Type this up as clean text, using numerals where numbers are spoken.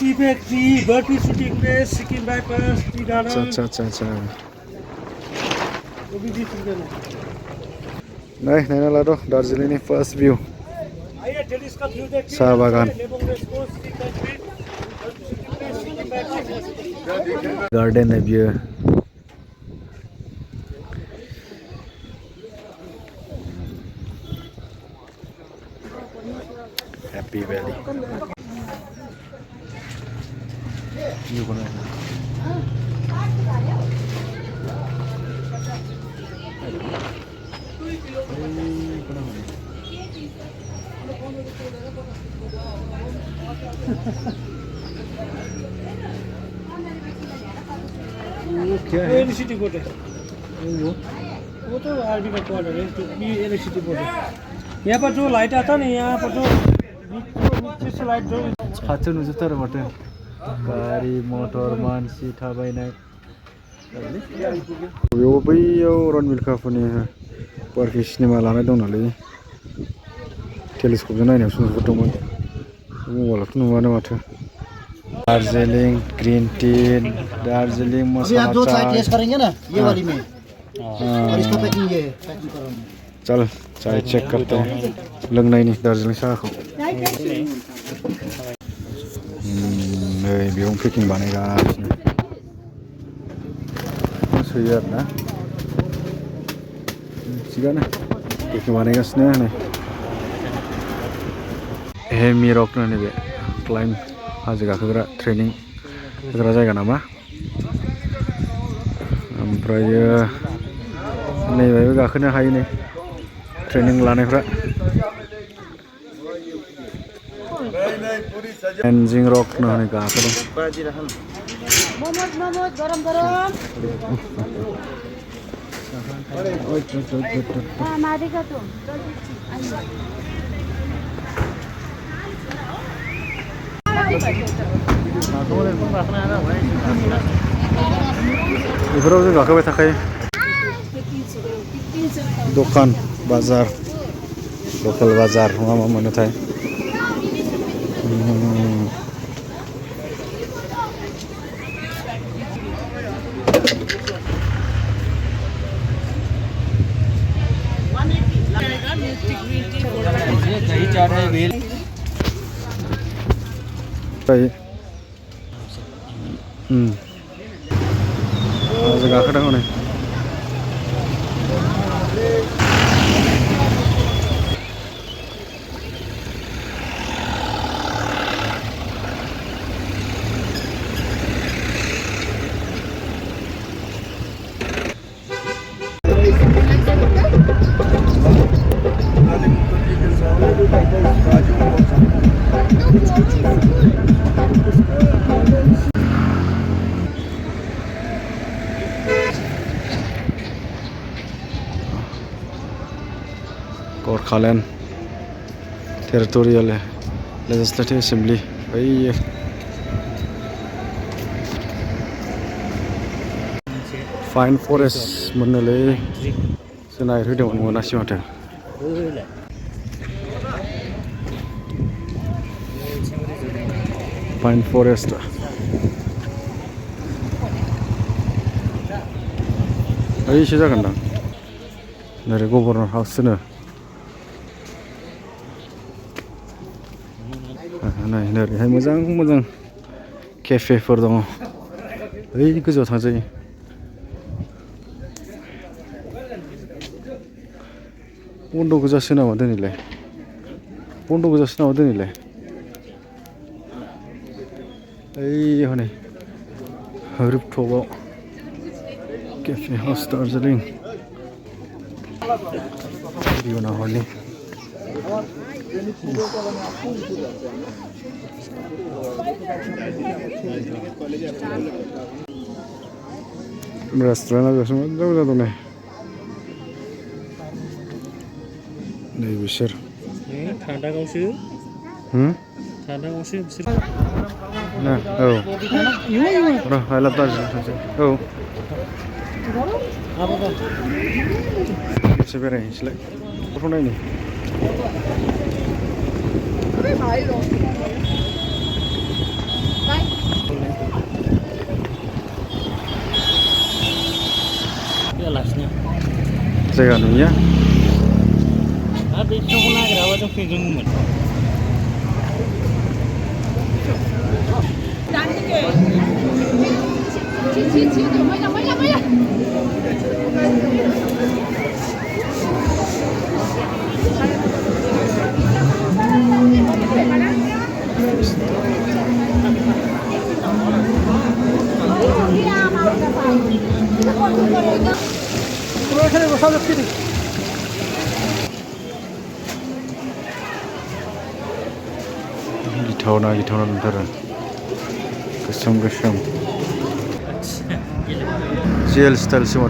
T factory Barfi shooting place Sikkim bypass tea garden अच्छा वो भी दिख रहा है नहीं नायना लादो दार्जिलिंगनि फार्स्ट भिउ आइए टेरिस का व्यू देखिए साहा बागान Lebong race course tea factory Barfi shooting place Sikkim bypass garden है बियो हैप्पी वैली ये कौन है वो क्या है इलेक्ट्रिसिटी बोर्ड है वो तो आरबी का क्वार्टर है तो ये इलेक्ट्रिसिटी बोर्ड है यहाँ पर जो लाइट आता नहीं यहाँ पर जो नीचे से लाइट जो खाथियाव नुजोबथारो माथो गारि मटर मानसि थाबायनाय बेयाव बैयाव रनबिल कापुरनि पार्कि सिनेमा लानाय दं नालाय टेलिस्कपजों नायनायावसो नुहुरदोंमोन मबाइलावथ' नुवानो माथो दार्जिलिंग ग्रीन टी दार्जिलिंग मसाला चाय टेस्ट करेंगे ना ये वाली में और इसका पैकिंग ये है पैकिंग करो चल चाय चेक करते हैं लोंनायनि दार्जिलिं साहाखौ नै बेयाव पेकिं बानायगासिनो सोयो आरोना थिगानो पेकिं बानायगासिनो नै हेमिरक होनो बे क्लाइम्ब हाजो गाखोग्रा ट्रेनिं होग्रा जायगा नामा ओमफ्रायो नैबेहायबो गाखोनो हायो नै ट्रेनिं लानायफ्रा एनजिं रक होनो गाखोदों बेफोराव जों गाखोबाय थाखायो दखान बाजार लकेल बाजार मा मा मोनोथाय हाजो गाखोदों हनै Gorkhaland Territorial Legislative Assembly बैयो फाइन फरेस्ट मोननोलै जों नागिरहैदोंमोन मोनासै माथो फाइन फरेस्ट ओइसो जागोनदां नोरै गभर्नर हाउस होनो नाय नोरैहाय मोजां मोजां केफेफोर दङ ओइ गोजौआव थांजायो बन्द' गोजासो नामा दिनैलाय बन्द' गोजासो नामा दिनैलाय ओइ हनै रुपटपआव केफे हाउस दार्जिलिं इयुनाव हरनि रेस्टुरेन्टआ बेयावसो मोजां मोजां दं नै बिसोर थांदागावसो थांदागावसो बिसोर ना औ र' आइ लाभ दार्जिलिं थांसै औ खेबसे बेरायहैनोसैलाय फट' नायनि जायगा नुयो दा बे सिङावखौ नागिराबा जों फैगौमोन एखाने बसाजोबसै दे गिथावना नुथारो गोसोम जेल स्टाइलसो माथो